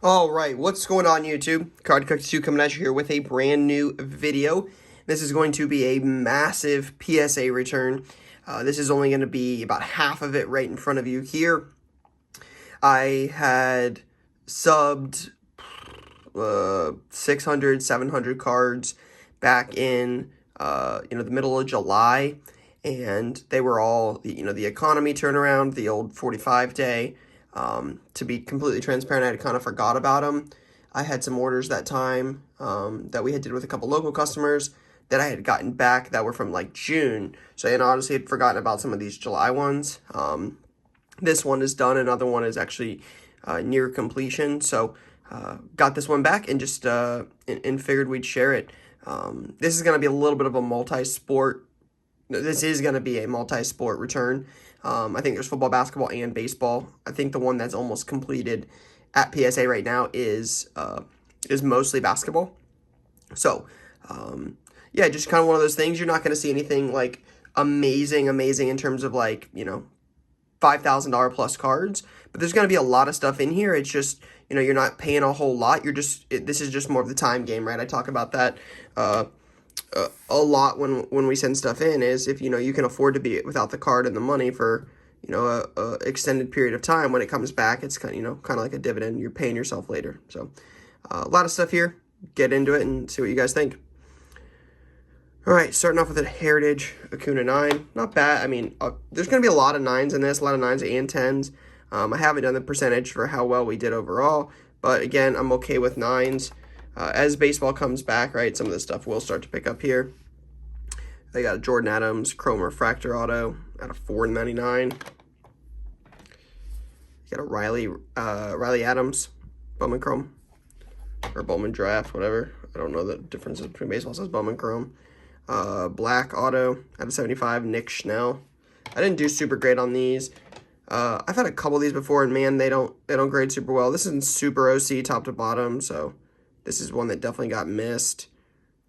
All right, what's going on, YouTube? Card Cooks 2 coming at you here with a brand new video. This is going to be a massive PSA return. This is only going to be about half of it right in front of you here. I had subbed 600, 700 cards back in the middle of July, and they were all the economy turnaround, the old 45 day. To be completely transparent, I had kind of forgot about them. I had some orders that time that we had did with a couple local customers that I had gotten back that were from like June. So I honestly had forgotten about some of these July ones. This one is done. Another one is actually near completion. So got this one back and just and figured we'd share it. This is going to be a little bit of a multi-sport. This is going to be a multi-sport return. I think there's football, basketball, and baseball. I think the one that's almost completed at PSA right now is mostly basketball. So, yeah, just kind of one of those things. You're not going to see anything like amazing in terms of like, $5,000 plus cards, but there's going to be a lot of stuff in here. It's just, you're not paying a whole lot. This is just more of the time game, right? I talk about that a lot when we send stuff in, is if you can afford to be without the card and the money for a extended period of time. When it comes back, it's kind of like a dividend. You're paying yourself later. So a lot of stuff here. Get into it and see what you guys think. All right, starting off with a Heritage Acuna 9. Not bad. I mean, there's going to be a lot of 9s in this, a lot of 9s and 10s. I haven't done the percentage for how well we did overall, but again, I'm okay with 9s. As baseball comes back, right, some of this stuff will start to pick up here. They got a Jordan Adams Chrome Refractor Auto at a $4.99. You got a Riley Adams Bowman Chrome, or Bowman Draft, whatever. I don't know the differences between baseball. It says Bowman Chrome. Black Auto at a 75, Nick Schnell. I didn't do super great on these. I've had a couple of these before, and man, they don't grade super well. This is Super OC top to bottom, so this is one that definitely got missed,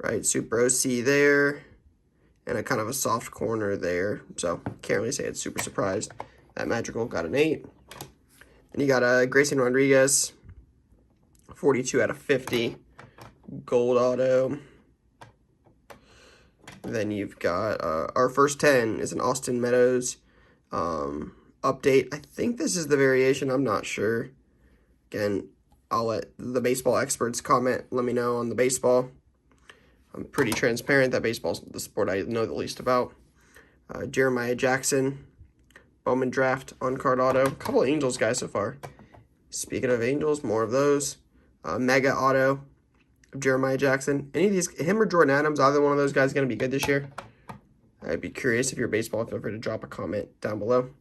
right? Super OC there, and a kind of a soft corner there. So can't really say it's super surprised. That Magical got an 8. And you got a Grayson Rodriguez, 42 out of 50, Gold Auto. Then you've got our first 10 is an Austin Meadows update. I think this is the variation. I'm not sure. Again, I'll let the baseball experts comment. Let me know on the baseball. I'm pretty transparent that baseball's the sport I know the least about. Jeremiah Jackson, Bowman Draft on-card auto. A couple of Angels guys so far. Speaking of Angels, more of those. Mega auto of Jeremiah Jackson. Any of these, him or Jordan Adams, either one of those guys going to be good this year? I'd be curious. If you're baseball, feel free to drop a comment down below.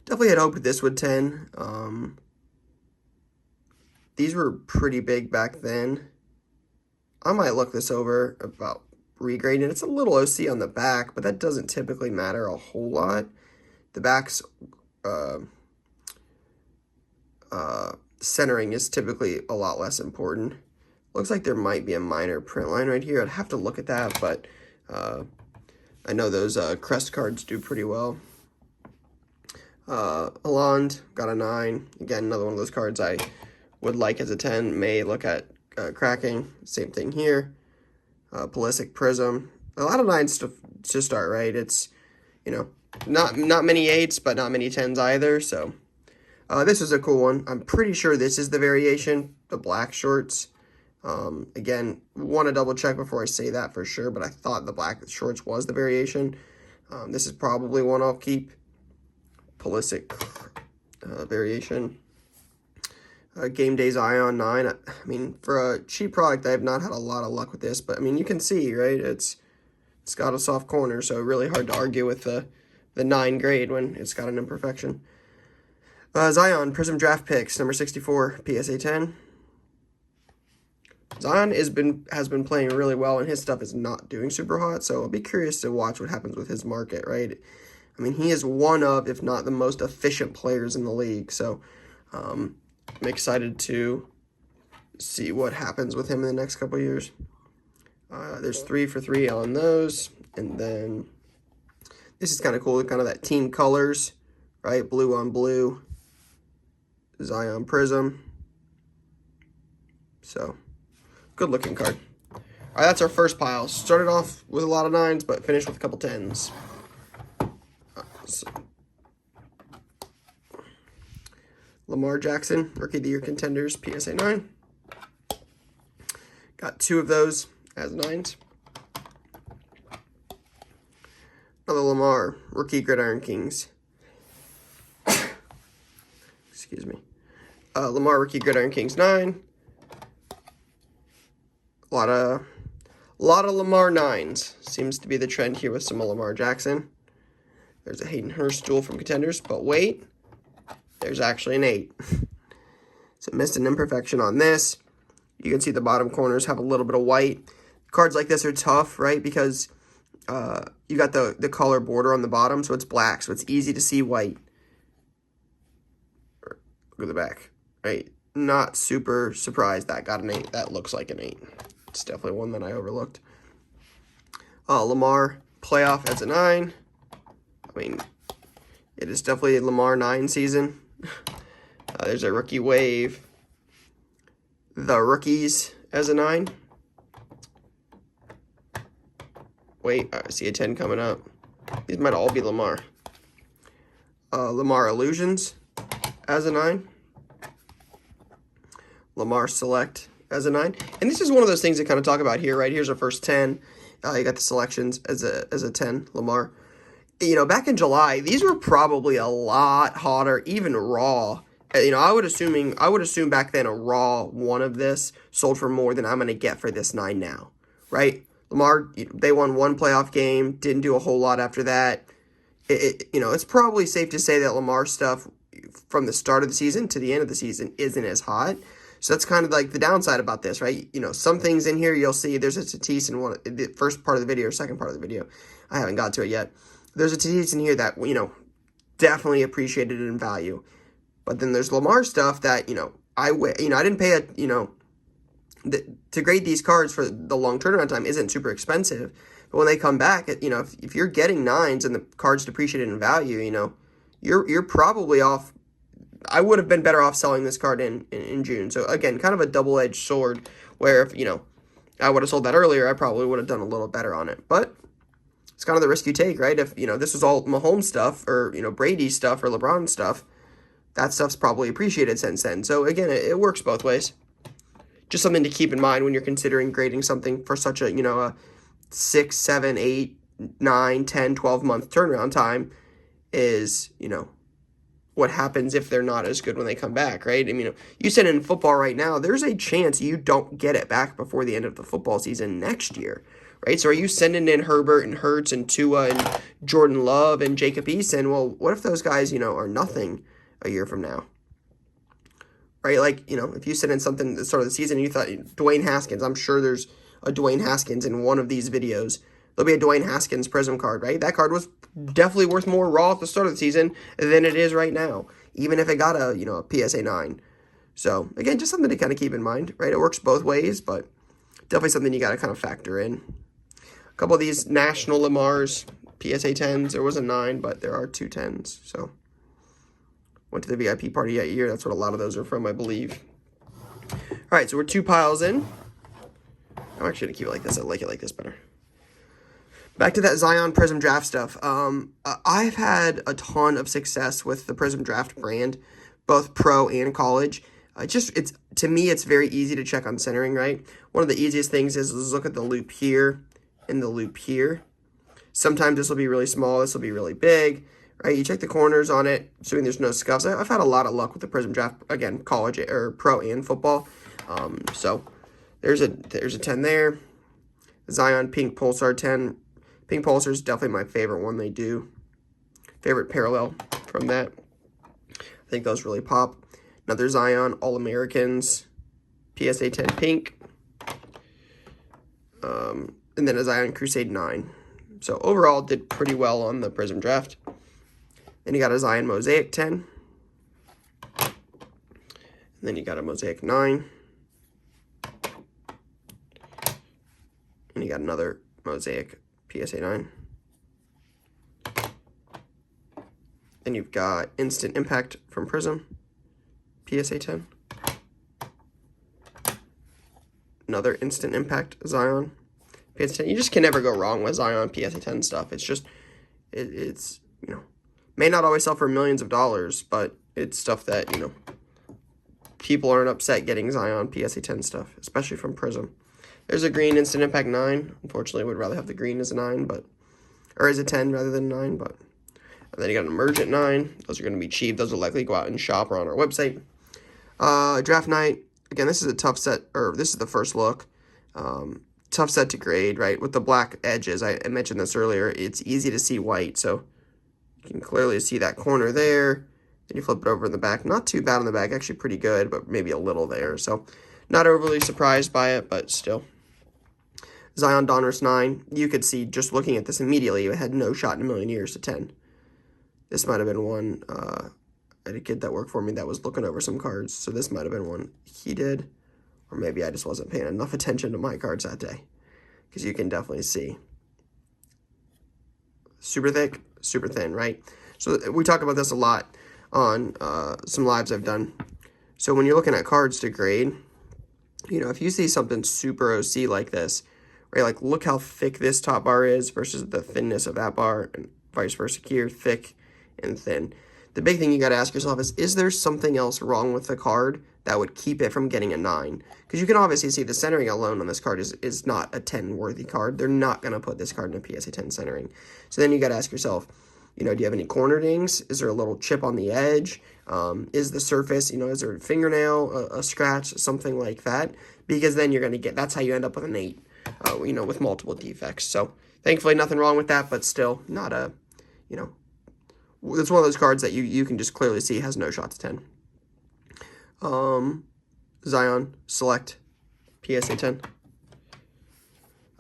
Definitely had hope with this would 10. These were pretty big back then. I might look this over about regrading. It's a little OC on the back, but that doesn't typically matter a whole lot. The back's centering is typically a lot less important. Looks like there might be a minor print line right here. I'd have to look at that, but I know those crest cards do pretty well. Alond got a 9. Again, another one of those cards I would like as a 10. May look at cracking. Same thing here. Pulisic Prizm. A lot of 9s to start, right? It's, not many 8s, but not many 10s either. So this is a cool one. I'm pretty sure this is the variation, the black shorts. Again, want to double check before I say that for sure, but I thought the black shorts was the variation. This is probably one I'll keep. Pulisic variation. Game Day Zion 9. I mean, for a cheap product, I have not had a lot of luck with this, but I mean, you can see, right? It's got a soft corner, so really hard to argue with the 9 grade when it's got an imperfection. Zion Prizm Draft Picks number 64, PSA 10. Zion has been playing really well, and his stuff is not doing super hot, so I'll be curious to watch what happens with his market, right? I mean, he is one of, if not the most efficient players in the league, so I'm excited to see what happens with him in the next couple of years. There's 3 for 3 on those, and then this is kind of cool, kind of that team colors, right? Blue on blue, Zion Prizm. So, good looking card. All right, that's our first pile. Started off with a lot of 9s, but finished with a couple 10s. So, Lamar Jackson, Rookie of the Year Contenders, PSA 9. Got 2 of those as 9s. Another Lamar, Rookie Gridiron Kings. Excuse me. Lamar, Rookie Gridiron Kings 9. A lot of Lamar 9s. Seems to be the trend here with some Lamar Jackson. There's a Hayden Hurst duel from Contenders, but wait, there's actually an 8. So missed an imperfection on this. You can see the bottom corners have a little bit of white. Cards like this are tough, right? Because you got the color border on the bottom, so it's black, so it's easy to see white. Look at the back, right? Not super surprised that got an 8. That looks like an 8. It's definitely one that I overlooked. Lamar playoff as a 9. I mean, it is definitely a Lamar 9 season. There's a rookie wave. The rookies as a 9. Wait, I see a 10 coming up. These might all be Lamar. Lamar Illusions as a 9. Lamar Select as a 9. And this is one of those things to kind of talk about here, right? Here's our first 10. You got the selections as a 10, Lamar. You know, back in July, these were probably a lot hotter, even raw. You know, I would assume back then a raw one of this sold for more than I'm going to get for this 9 now, right? Lamar, they won 1 playoff game, didn't do a whole lot after that. You know, it's probably safe to say that Lamar stuff from the start of the season to the end of the season isn't as hot. So that's kind of like the downside about this, right? You know, some things in here you'll see. There's a Tatis in the first part of the video or second part of the video. I haven't got to it yet. There's a Tatis in here that, you know, definitely appreciated in value. But then there's Lamar stuff that, I didn't pay to grade these cards for the long turnaround time isn't super expensive. But when they come back, if you're getting 9s and the card's depreciated in value, you're probably off. I would have been better off selling this card in June. So again, kind of a double-edged sword where if, I would have sold that earlier, I probably would have done a little better on it. But it's kind of the risk you take, right? If, this was all Mahomes stuff or, Brady stuff or LeBron stuff, that stuff's probably appreciated since then. So again, it works both ways. Just something to keep in mind when you're considering grading something for such a, a 6, 7, 8, 9, 10, 12-month turnaround time is, what happens if they're not as good when they come back, right? I mean, you said in football right now, there's a chance you don't get it back before the end of the football season next year, right? So are you sending in Herbert and Hurts and Tua and Jordan Love and Jacob Eason? Well, what if those guys, are nothing a year from now? Right? Like, if you send in something at the start of the season and you thought Dwayne Haskins, I'm sure there's a Dwayne Haskins in one of these videos. There'll be a Dwayne Haskins Prizm card, right? That card was definitely worth more raw at the start of the season than it is right now, even if it got a PSA 9. So, again, just something to kind of keep in mind, right? It works both ways, but definitely something you got to kind of factor in. A couple of these National Lamars, PSA 10s, there was a 9, but there are 2 10s, so went to the VIP party that year. That's what a lot of those are from, I believe. All right, so we're 2 piles in. I'm actually going to keep it like this. I like it like this better. Back to that Zion Prizm Draft stuff. I've had a ton of success with the Prizm Draft brand, both pro and college. To me, it's very easy to check on centering, right? One of the easiest things is look at the loop here and the loop here. Sometimes this will be really small. This will be really big, right? You check the corners on it, assuming there's no scuffs. I've had a lot of luck with the Prizm Draft, again, college or pro and football. So there's a 10 there. Zion Pink Pulsar 10. Pink Pulsar is definitely my favorite one they do. Favorite parallel from that. I think those really pop. Another Zion All-Americans PSA 10 Pink. And then a Zion Crusade 9. So overall, did pretty well on the Prizm Draft. Then you got a Zion Mosaic 10. And then you got a Mosaic 9. And you got another Mosaic PSA 9. Then you've got Instant Impact from Prizm, PSA 10. another instant impact Zion. PSA 10. You just can never go wrong with Zion PSA 10 stuff. It's just, it's, you know, may not always sell for millions of dollars, but it's stuff that, you know, people aren't upset getting Zion PSA 10 stuff, especially from Prizm. There's a green instant impact 9. Unfortunately, would rather have the green as a 9, but, or as a 10 rather than 9, but. And then you got an emergent 9. Those are going to be cheap. Those will likely go out and shop or on our website. Draft night. Again, this is a tough set, or this is the first look. Tough set to grade, right? With the black edges, I mentioned this earlier, it's easy to see white, so you can clearly see that corner there. Then you flip it over in the back. Not too bad on the back, actually pretty good, but maybe a little there. So not overly surprised by it, but still. Zion Donruss 9. You could see, just looking at this immediately, it had no shot in a million years to 10. This might have been one, I had a kid that worked for me that was looking over some cards, so this might have been one he did. Or maybe I just wasn't paying enough attention to my cards that day. Because you can definitely see. Super thick, super thin, right? So we talk about this a lot on some lives I've done. So when you're looking at cards to grade, you know, if you see something super OC like this, right, like look how thick this top bar is versus the thinness of that bar, and vice versa here, thick and thin. The big thing you got to ask yourself is there something else wrong with the card that would keep it from getting a 9? Because you can obviously see the centering alone on this card is not a 10-worthy card. They're not going to put this card in a PSA 10 centering. So then you got to ask yourself, you know, do you have any corner dings? Is there a little chip on the edge? Is the surface, you know, is there a fingernail, a scratch, something like that? Because then you're going to get, that's how you end up with an 8, you know, with multiple defects. So thankfully nothing wrong with that, but still not a, you know, it's one of those cards that you can just clearly see has no shot to 10. Zion Select PSA 10.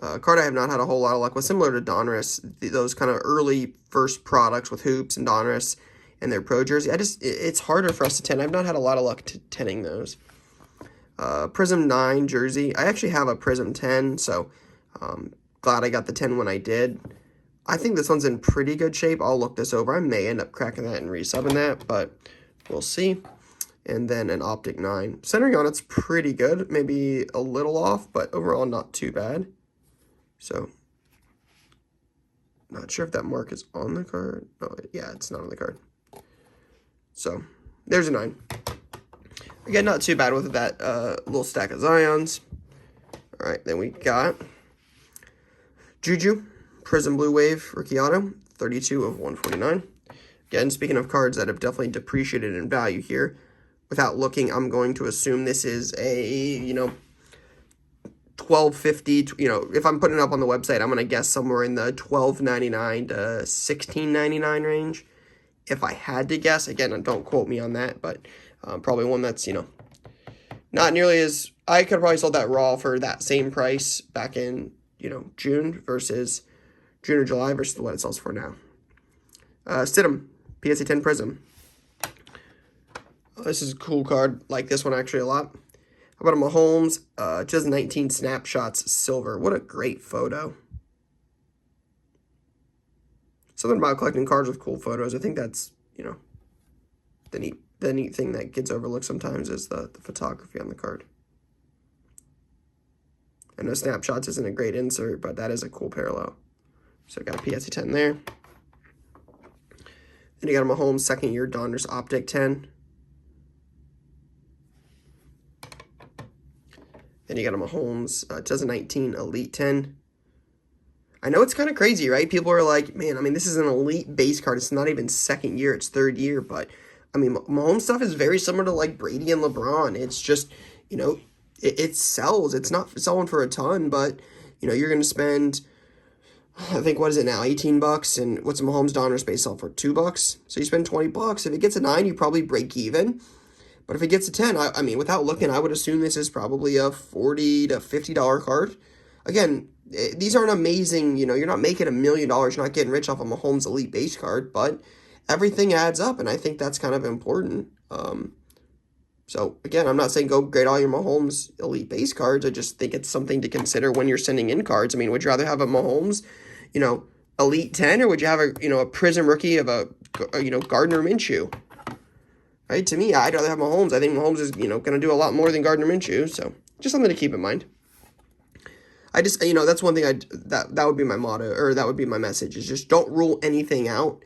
Card I have not had a whole lot of luck with, similar to Donruss, those kind of early first products with Hoops and Donruss and their Pro Jersey. It's harder for us to 10. I've not had a lot of luck to 10ing those. Prizm 9 jersey. I actually have a Prizm 10, so glad I got the 10 when I did. I think this one's in pretty good shape. I'll look this over. I may end up cracking that and resubbing that, but we'll see. And then an Optic 9. Centering on it's pretty good. Maybe a little off, but overall not too bad. So, not sure if that mark is on the card. Oh, yeah, it's not on the card. So, there's a 9. Again, not too bad with that little stack of Zions. All right, then we got Juju. Prizm Blue Wave Rookie Auto, 32 of 149. Again, speaking of cards that have definitely depreciated in value here, without looking, I'm going to assume this is a, you know, $12.50. You know, if I'm putting it up on the website, I'm going to guess somewhere in the $12.99 to $16.99 range. If I had to guess, again, don't quote me on that, but probably one that's, you know, not nearly as, I could have probably sold that raw for that same price back in, you know, June or July versus what it sells for now. Stidham, PSA 10 Prizm. This is a cool card. Like this one actually a lot. How about a Mahomes 2019 Snapshots Silver? What a great photo. Something about collecting cards with cool photos. I think that's, you know, the neat thing that gets overlooked sometimes is the photography on the card. I know Snapshots isn't a great insert, but that is a cool parallel. So I got a PSA 10 there. Then you got a Mahomes second year Donruss Optic 10. Then you got a Mahomes 2019 Elite 10. I know it's kind of crazy, right? People are like, man, I mean, this is an elite base card. It's not even second year, it's third year. But, I mean, Mahomes stuff is very similar to, like, Brady and LeBron. It's just, you know, it sells. It's not selling for a ton, but, you know, you're going to spend, I think, what is it now, $18? And what's a Mahomes Donruss base sell for? $2? So you spend $20. If it gets a 9, you probably break even. But if it gets a 10, I mean, without looking, I would assume this is probably a $40 to $50 card. Again, these aren't amazing, you know, you're not making $1 million, you're not getting rich off a Mahomes Elite base card, but everything adds up, and I think that's kind of important. So, again, I'm not saying go grade all your Mahomes Elite base cards. I just think it's something to consider when you're sending in cards. I mean, would you rather have a Mahomes, you know, Elite 10, or would you have a, you know, a Prizm rookie of a you know, Gardner Minshew? Right? To me, I'd rather have Mahomes. I think Mahomes is, you know, going to do a lot more than Gardner Minshew, so just something to keep in mind. I just, that's one thing that would be my motto, or that would be my message, is just don't rule anything out.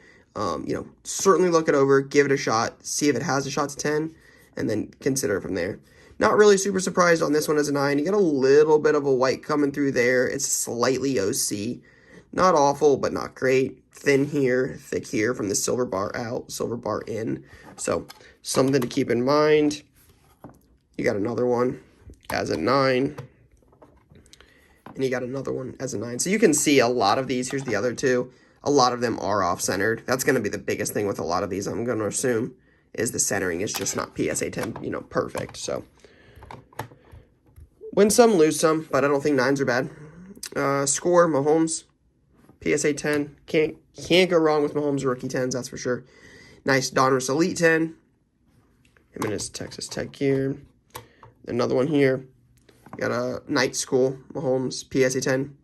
Certainly look it over, give it a shot, see if it has a shot to 10, and then consider it from there. Not really super surprised on this one as a 9. You get a little bit of a white coming through there. It's slightly OC. Not awful, but not great. Thin here, thick here from the silver bar out, silver bar in. So something to keep in mind. You got another one as a 9. And you got another one as a 9. So you can see a lot of these. Here's the other two. A lot of them are off-centered. That's going to be the biggest thing with a lot of these, I'm going to assume, is the centering is just not PSA 10, perfect. So win some, lose some, but I don't think 9s are bad. Score, Mahomes, PSA 10. Can't go wrong with Mahomes rookie 10s, that's for sure. Nice Donruss Elite 10. Him and his Texas Tech gear. Another one here. Got a Night School, Mahomes, PSA 10.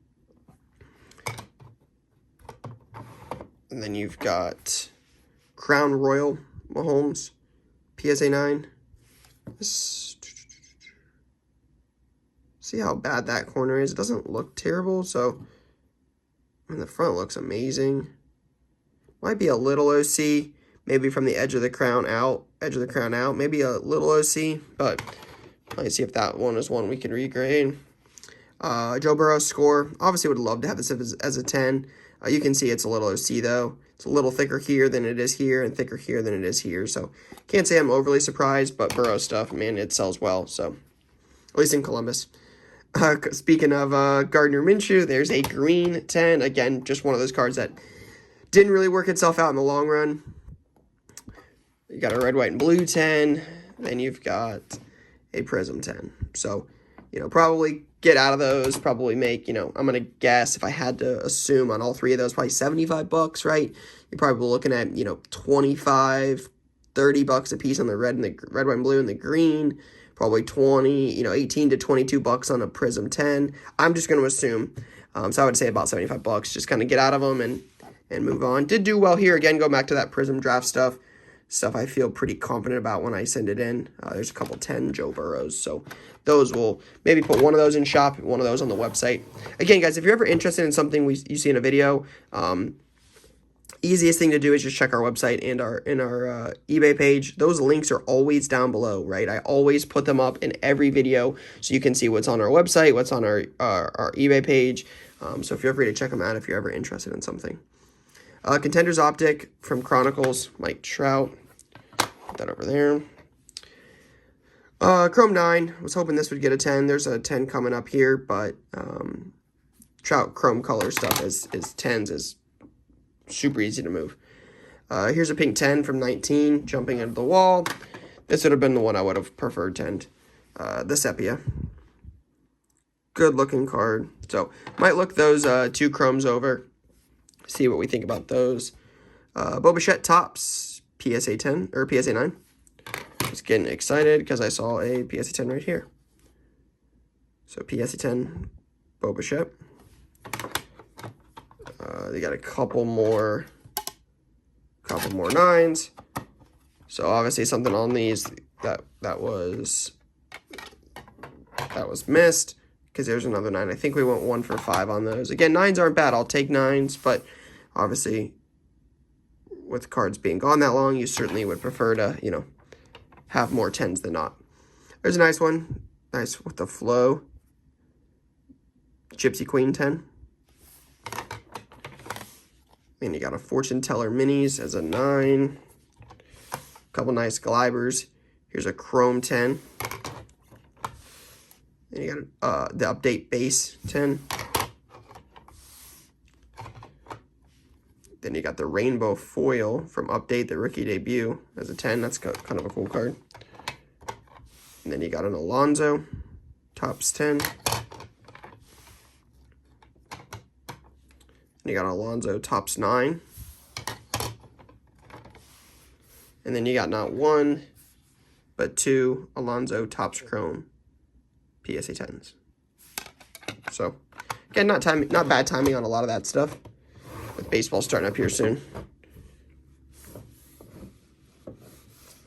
And then you've got Crown Royal, Mahomes, PSA 9. See how bad that corner is? It doesn't look terrible, so the front looks amazing. Might be a little OC, maybe from the edge of the crown out, maybe a little OC, but let's see if that one is one we can regrade. Joe Burrow's score. Obviously would love to have this as a 10. You can see it's a little OC though. It's a little thicker here than it is here and thicker here than it is here. So can't say I'm overly surprised, but Burrow stuff, man, it sells well. So at least in Columbus. Speaking of Gardner Minshew, there's a green 10. Again, just one of those cards that didn't really work itself out in the long run. You got a red, white, and blue 10. Then you've got a Prizm 10. So, probably get out of those, probably make, I'm going to guess, if I had to assume on all three of those, probably $75, right? You're probably looking at, $25, $30 a piece on the red, white, and blue, and the green. Probably 18 to $22 on a Prizm 10. I'm just going to assume. So I would say about $75. Just kind of get out of them and move on. Did do well here. Again, go back to that Prizm draft stuff I feel pretty confident about when I send it in. There's a couple 10 Joe Burrows, so those will maybe put one of those in shop, one of those on the website. Again, guys, if you're ever interested in something you see in a video, easiest thing to do is just check our website and our eBay page. Those links are always down below, right? I always put them up in every video so you can see what's on our website, what's on our eBay page. So feel free to check them out if you're ever interested in something. Contenders Optic from Chronicles, Mike Trout. Put that over there. Chrome 9. Was hoping this would get a 10. There's a 10 coming up here, but Trout Chrome color stuff is 10s is super easy to move. Here's a pink 10 from 19, jumping into the wall. This would have been the one I would have preferred 10. The Sepia. Good looking card. So might look those two chromes over. See what we think about those. Bo Bichette Tops, PSA 10, or PSA 9. Just getting excited because I saw a PSA 10 right here. So PSA 10, Bo Bichette. They got a couple more 9s. So obviously something on these that was missed, because there's another 9. I think we went 1 for 5 on those. Again, 9s aren't bad. I'll take 9s, but obviously with cards being gone that long, you certainly would prefer to, have more 10s than not. There's a nice one. Nice with the flow. Gypsy Queen 10. And you got a Fortune Teller Minis as a 9. Couple nice Glibers. Here's a Chrome 10. Then you got the Update Base 10. Then you got the Rainbow Foil from Update, the Rookie Debut as a 10. That's kind of a cool card. And then you got an Alonzo Tops 10. And you got Alonzo Tops 9. And then you got not 1, but 2 Alonzo Tops Chrome PSA 10s. So, again, not bad timing on a lot of that stuff, with baseball starting up here soon.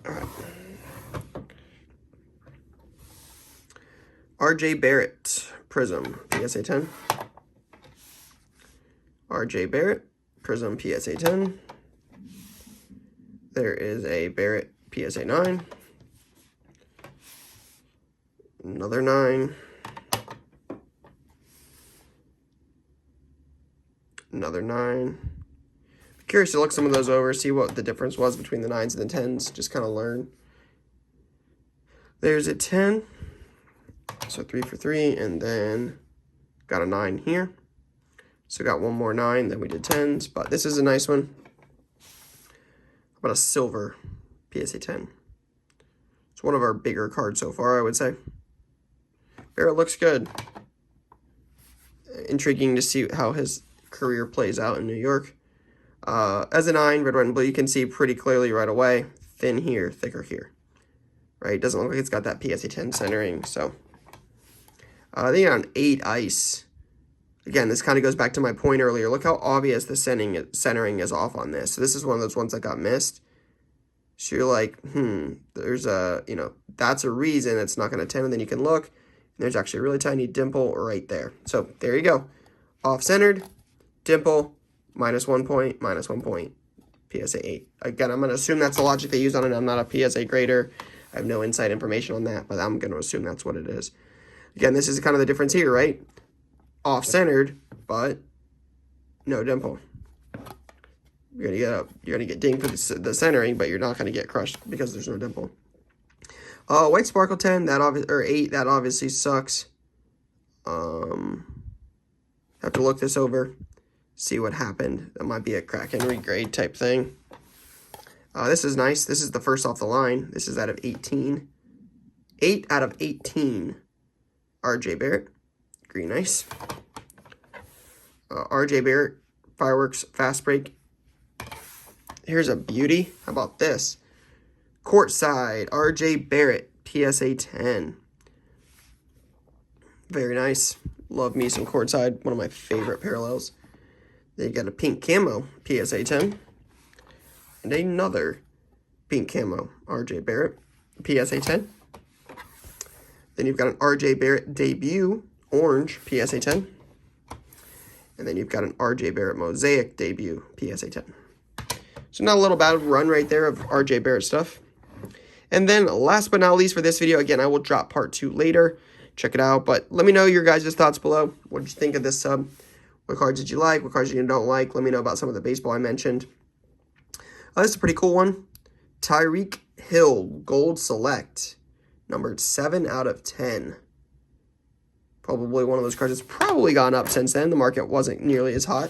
All right. RJ Barrett, Prizm, PSA 10. RJ Barrett, Prizm, PSA 10. There is a Barrett, PSA 9. Another 9. Another 9. Curious to look some of those over, see what the difference was between the 9s and the 10s, just kind of learn. There's a 10, so 3 for 3, and then got a 9 here. So got one more 9, then we did 10s, but this is a nice one. How about a silver PSA 10? It's one of our bigger cards so far, I would say. Barrett looks good. Intriguing to see how his career plays out in New York. As a 9, red, white, and blue, you can see pretty clearly right away. Thin here, thicker here. Right? Doesn't look like it's got that PSA 10 centering. So, they got an 8 ice. Again, this kind of goes back to my point earlier. Look how obvious the centering is off on this. So this is one of those ones that got missed. So you're like, there's a, that's a reason it's not going to 10. And then you can look, and there's actually a really tiny dimple right there. So there you go. Off-centered, dimple, -1 point, -1 point, PSA 8. Again, I'm going to assume that's the logic they use on it. I'm not a PSA grader. I have no inside information on that, but I'm going to assume that's what it is. Again, this is kind of the difference here, right? Off-centered, but no dimple. You're gonna get dinged for the centering, but you're not gonna get crushed because there's no dimple. White Sparkle 10, or 8, that obviously sucks. Have to look this over, see what happened. That might be a crack and regrade type thing. This is nice. This is the first off the line. This is out of 18. 8 out of 18. RJ Barrett. Green ice. RJ Barrett. Fireworks Fast Break. Here's a beauty. How about this? Courtside. RJ Barrett. PSA 10. Very nice. Love me some Courtside. One of my favorite parallels. Then you got a pink camo. PSA 10. And another pink camo, RJ Barrett, PSA 10. Then you've got an RJ Barrett debut, orange, PSA 10. And then you've got an RJ Barrett Mosaic debut, PSA 10. So not a little bad run right there of RJ Barrett stuff. And then last but not least for this video, again, I will drop part 2 later. Check it out. But let me know your guys' thoughts below. What did you think of this sub? What cards did you like? What cards you don't like? Let me know about some of the baseball I mentioned. This is a pretty cool one. Tyreek Hill, Gold Select, numbered 7 out of 10. Probably one of those cards that's probably gone up since then. The market wasn't nearly as hot.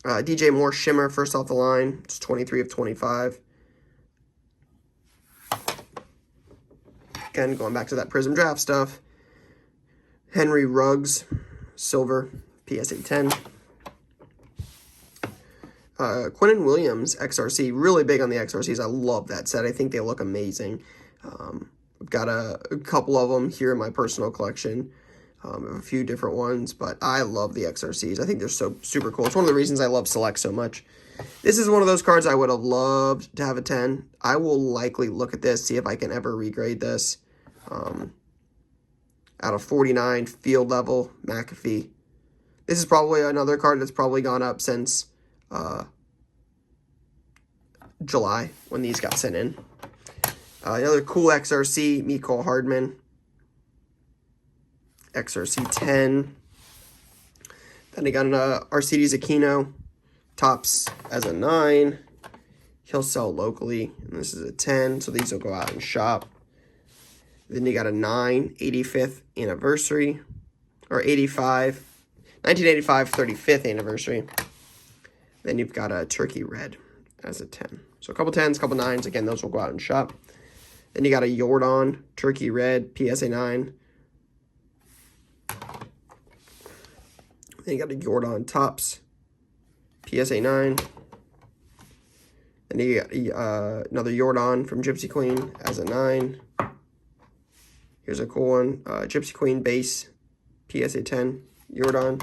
DJ Moore Shimmer, first off the line. It's 23 of 25. Again, going back to that Prizm draft stuff. Henry Ruggs, silver, PSA 10. Quinnen Williams, XRC, really big on the XRCs. I love that set. I think they look amazing. I've got a couple of them here in my personal collection. I have a few different ones, but I love the XRCs. I think they're so super cool. It's one of the reasons I love Select so much. This is one of those cards I would have loved to have a 10. I will likely look at this, see if I can ever regrade this. Out of 49, field level, McAfee. This is probably another card that's probably gone up since July when these got sent in. Another cool XRC, Mecole Hardman. XRC 10. Then I got an Arcides Aquino. Tops as a 9. He'll sell locally. And this is a 10, so these will go out and shop. Then you got a 9, 85th anniversary. Or 85. 1985 35th anniversary. Then you've got a Turkey Red as a 10. So a couple 10s, couple 9s. Again, those will go out and shop. Then you got a Jordan Turkey Red PSA 9. Then you got a Jordan Tops PSA 9. Then you got another Jordan from Gypsy Queen as a 9. Here's a cool one. Gypsy Queen base PSA 10 Jordan.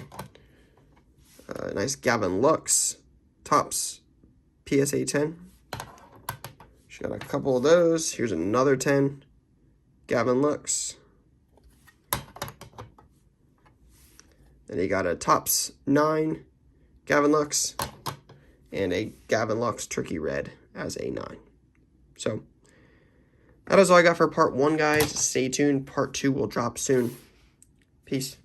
Nice Gavin Lux Tops PSA 10. She got a couple of those. Here's another 10. Gavin Lux. Then you got a Topps 9 Gavin Lux and a Gavin Lux Tricky Red as a 9. So that is all I got for part 1, guys. Stay tuned. Part 2 will drop soon. Peace.